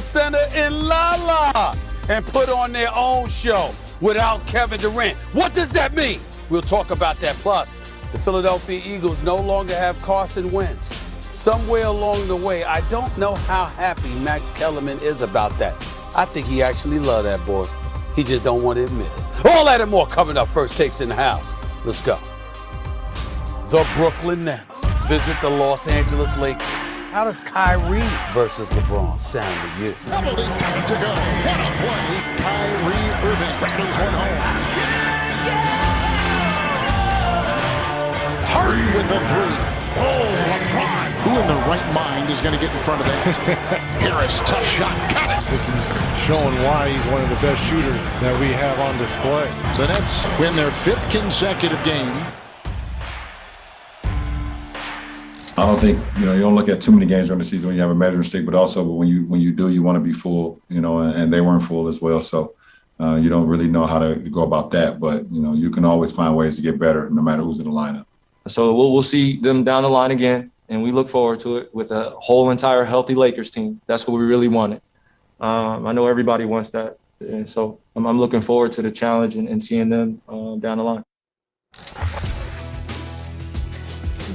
Staples Center in La La and put on their own show without Kevin Durant. What does that mean? We'll talk about that. Plus, the Philadelphia Eagles no longer have Carson Wentz. Somewhere along the way, I don't know how happy Max Kellerman is about that. I think he actually loves that boy. He just don't want to admit it. All that and more coming up. First Takes in the house. Let's go. The Brooklyn Nets visit the Los Angeles Lakers. How does Kyrie versus LeBron sound to you? Double league coming to go. What a play. Kyrie Irving rattles one home. Harden with the three. Oh, LeBron. Who in the right mind is going to get in front of that? Harris, tough shot. Got it. Which is showing why he's one of the best shooters that we have on display. The Nets win their 5th consecutive game. I don't think, you don't look at too many games during the season when you have a measuring stick, but when you do, you want to be full, and they weren't full as well. So you don't really know how to go about that. But, you can always find ways to get better no matter who's in the lineup. So we'll see them down the line again, and we look forward to it with a whole entire healthy Lakers team. That's what we really wanted. I know everybody wants that. And so I'm looking forward to the challenge and seeing them down the line.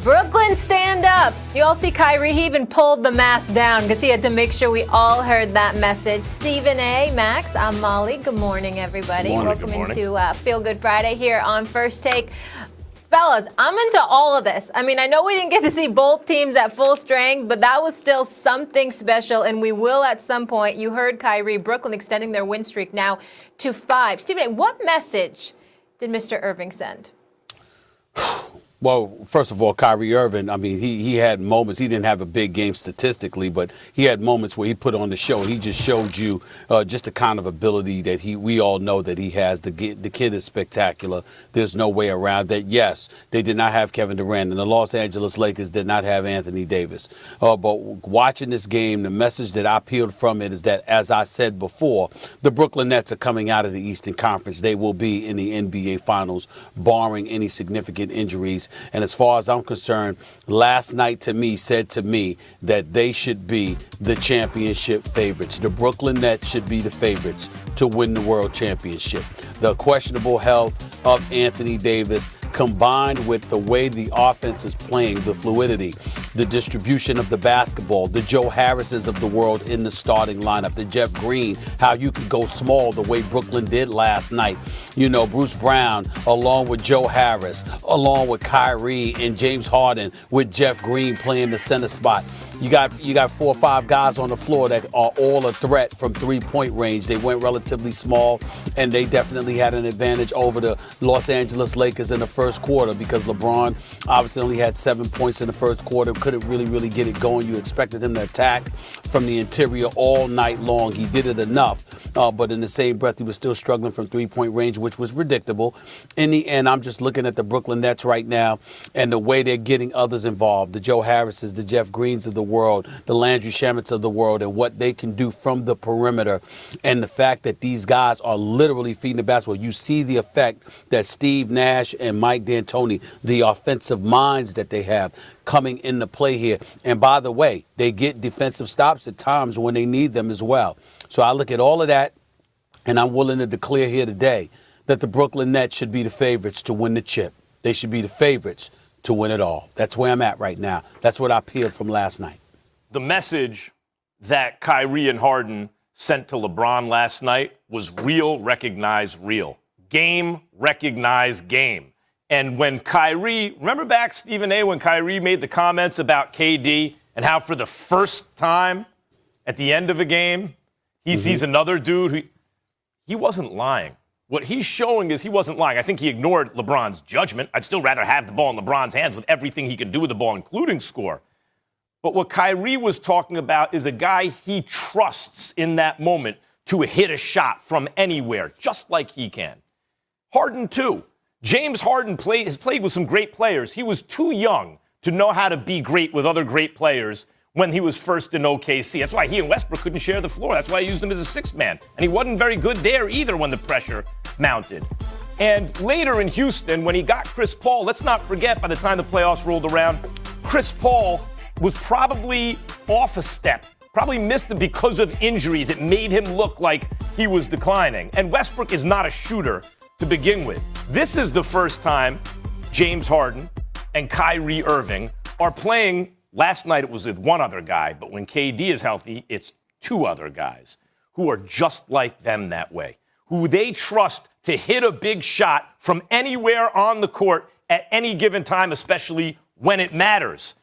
Brooklyn, stand up. You all see Kyrie, he even pulled the mask down because he had to make sure we all heard that message. Stephen A., Max, I'm Molly. Good morning, everybody. Welcome into Feel Good Friday here on First Take. Fellas, I'm into all of this. I mean, I know we didn't get to see both teams at full strength, but that was still something special, and we will at some point. You heard Kyrie, Brooklyn extending their win streak now to 5. Stephen A., what message did Mr. Irving send? Well, first of all, Kyrie Irving, I mean, he had moments. He didn't have a big game statistically, but he had moments where he put on the show. He just showed you just the kind of ability that we all know that he has. The kid is spectacular. There's no way around that. Yes, they did not have Kevin Durant, and the Los Angeles Lakers did not have Anthony Davis. But watching this game, the message that I peeled from it is that, as I said before, the Brooklyn Nets are coming out of the Eastern Conference. They will be in the NBA Finals, barring any significant injuries. And as far as I'm concerned, last night said to me that they should be the championship favorites. The Brooklyn Nets should be the favorites to win the world championship. The questionable health of Anthony Davis, combined with the way the offense is playing, the fluidity, the distribution of the basketball, the Joe Harrises of the world in the starting lineup, the Jeff Green, how you could go small the way Brooklyn did last night. Bruce Brown, along with Joe Harris, along with Kyrie and James Harden, with Jeff Green playing the center spot. You got 4 or 5 guys on the floor that are all a threat from 3-point range. They went relatively small, and they definitely had an advantage over the Los Angeles Lakers in the first quarter because LeBron obviously only had 7 points in the first quarter, couldn't really get it going. You expected him to attack from the interior all night long. He did it enough, but in the same breath, he was still struggling from 3-point range, which was predictable. In the end, I'm just looking at the Brooklyn Nets right now and the way they're getting others involved, the Joe Harrises, the Jeff Greens of the world, the Landry Shamits of the world, and what they can do from the perimeter, and the fact that these guys are literally feeding the basketball. You see the effect that Steve Nash and Mike D'Antoni, the offensive minds that they have, coming into play here. And by the way, they get defensive stops at times when they need them as well. So I look at all of that, and I'm willing to declare here today that the Brooklyn Nets should be the favorites to win the chip. They should be the favorites to win it all. That's where I'm at right now. That's what I peeled from last night. The message that Kyrie and Harden sent to LeBron last night was real, recognize real. Game, recognize game. And when Kyrie, remember back, Stephen A., when Kyrie made the comments about KD and how for the first time at the end of a game, he sees another dude who, he wasn't lying. What he's showing is he wasn't lying. I think he ignored LeBron's judgment. I'd still rather have the ball in LeBron's hands with everything he can do with the ball, including score. But what Kyrie was talking about is a guy he trusts in that moment to hit a shot from anywhere, just like he can. Harden, too. James Harden has played with some great players. He was too young to know how to be great with other great players when he was first in OKC. That's why he and Westbrook couldn't share the floor. That's why he used him as a sixth man. And he wasn't very good there either when the pressure mounted. And later in Houston, when he got Chris Paul, let's not forget, by the time the playoffs rolled around, Chris Paul was probably off a step, probably missed it because of injuries. It made him look like he was declining. And Westbrook is not a shooter to begin with. This is the first time James Harden and Kyrie Irving are playing. Last night it was with one other guy, but when KD is healthy, it's two other guys who are just like them that way, who they trust to hit a big shot from anywhere on the court at any given time, especially when it matters.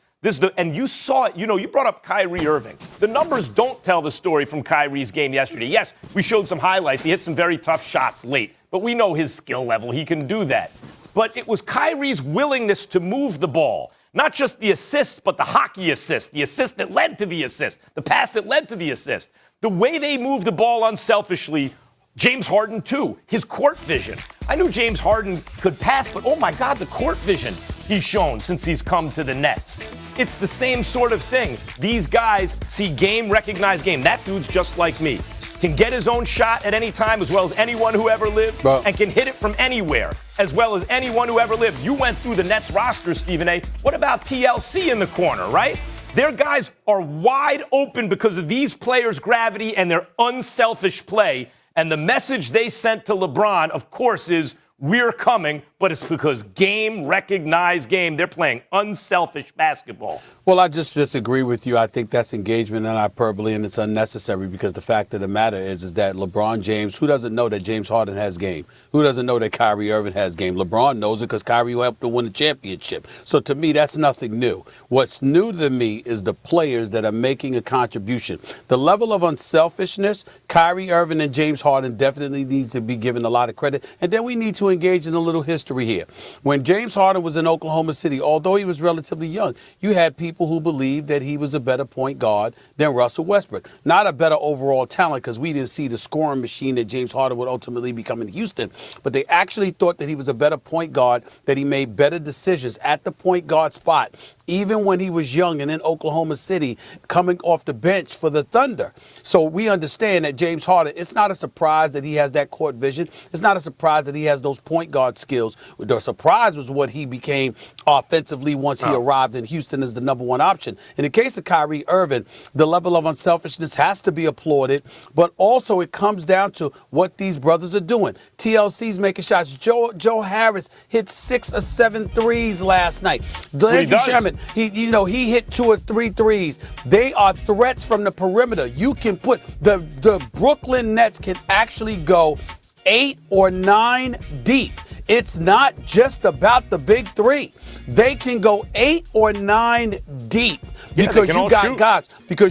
And you saw it, you brought up Kyrie Irving. The numbers don't tell the story from Kyrie's game yesterday. Yes, we showed some highlights. He hit some very tough shots late, but we know his skill level. He can do that. But it was Kyrie's willingness to move the ball, not just the assist, but the hockey assist, the assist that led to the assist, the pass that led to the assist. The way they move the ball unselfishly, James Harden, too, his court vision. I knew James Harden could pass, but oh my God, the court vision he's shown since he's come to the Nets. It's the same sort of thing. These guys see game, recognize game. That dude's just like me. Can get his own shot at any time as well as anyone who ever lived, and can hit it from anywhere as well as anyone who ever lived. You went through the Nets roster, Stephen A. What about TLC in the corner, right? Their guys are wide open because of these players' gravity and their unselfish play. And the message they sent to LeBron, of course, is we're coming, but it's because game, recognize game. They're playing unselfish basketball. Well, I just disagree with you. I think that's engagement and hyperbole, and it's unnecessary because the fact of the matter is that LeBron James, who doesn't know that James Harden has game? Who doesn't know that Kyrie Irving has game? LeBron knows it because Kyrie helped to win the championship. So to me, that's nothing new. What's new to me is the players that are making a contribution. The level of unselfishness, Kyrie Irving and James Harden definitely needs to be given a lot of credit. And then we need to engage in a little history here. When James Harden was in Oklahoma City, although he was relatively young, you had people who believed that he was a better point guard than Russell Westbrook. Not a better overall talent because we didn't see the scoring machine that James Harden would ultimately become in Houston, but they actually thought that he was a better point guard, that he made better decisions at the point guard spot, even when he was young and in Oklahoma City coming off the bench for the Thunder. So we understand that James Harden, it's not a surprise that he has that court vision. It's not a surprise that he has those point guard skills. The surprise was what he became offensively once he arrived in Houston as the number one option. In the case of Kyrie Irving, the level of unselfishness has to be applauded, but also it comes down to what these brothers are doing. TLC's making shots. Joe Harris hit 6 or 7 threes last night. Landry Shamet, he hit 2 or 3 threes. They are threats from the perimeter. You can put the Brooklyn Nets can actually go 8 or 9 deep. It's not just about the big three. They can go 8 or 9 deep because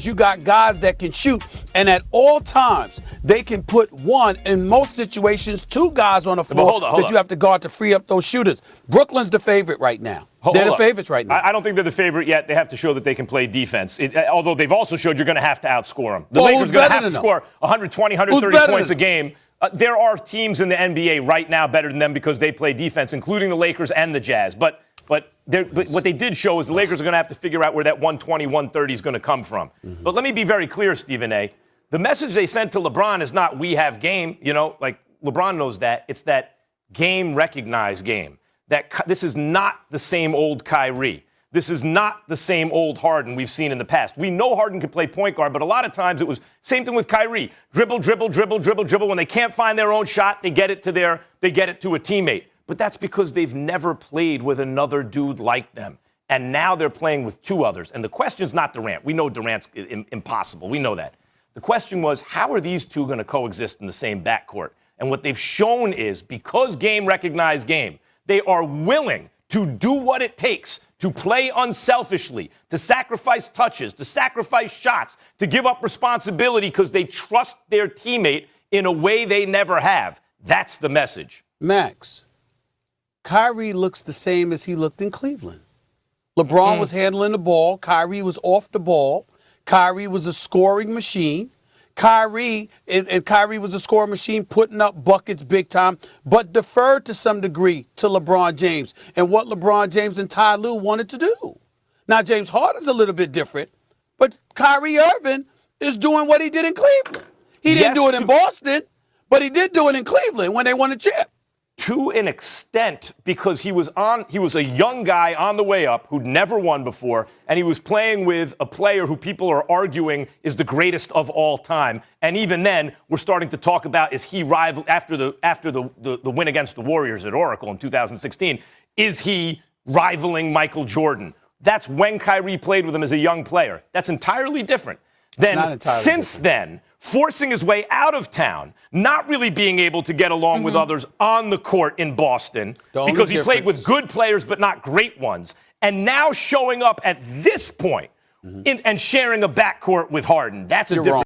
you got guys that can shoot, and at all times they can put one, in most situations, 2 guys on the floor that you have to guard to free up those shooters. Brooklyn's the favorite right now. They're the favorites right now. I don't think they're the favorite yet. They have to show that they can play defense. Although they've also showed you're going to have to outscore them. The Lakers are going to have to score 120, 130 points a game. There are teams in the NBA right now better than them because they play defense, including the Lakers and the Jazz. But what they did show is the Lakers are going to have to figure out where that 120, 130 is going to come from. Mm-hmm. But let me be very clear, Stephen A. The message they sent to LeBron is not we have game. Like LeBron knows that. It's that game, recognize game. That this is not the same old Kyrie. This is not the same old Harden we've seen in the past. We know Harden can play point guard, but a lot of times it was same thing with Kyrie. Dribble. When they can't find their own shot, they get it to a teammate. But that's because they've never played with another dude like them. And now they're playing with 2 others. And the question's not Durant. We know Durant's impossible. We know that. The question was, how are these 2 going to coexist in the same backcourt? And what they've shown is because game recognized game, they are willing to do what it takes to play unselfishly, to sacrifice touches, to sacrifice shots, to give up responsibility because they trust their teammate in a way they never have. That's the message. Max, Kyrie looks the same as he looked in Cleveland. LeBron was handling the ball. Kyrie was off the ball. Kyrie was a scoring machine. Kyrie was a scoring machine, putting up buckets big time, but deferred to some degree to LeBron James and what LeBron James and Ty Lue wanted to do. Now, James Harden's a little bit different, but Kyrie Irving is doing what he did in Cleveland. He didn't do it in Boston, but he did do it in Cleveland when they won a chip. to an extent, because he was a young guy on the way up who'd never won before, and he was playing with a player who people are arguing is the greatest of all time. And even then, we're starting to talk about, is he rival after the win against the Warriors at Oracle in 2016? Is he rivaling Michael Jordan? That's when Kyrie played with him as a young player. That's entirely different. Then since then, forcing his way out of town, not really being able to get along with others on the court in Boston because he played with good players but not great ones, and now showing up at this point and sharing a backcourt with Harden. That's a different.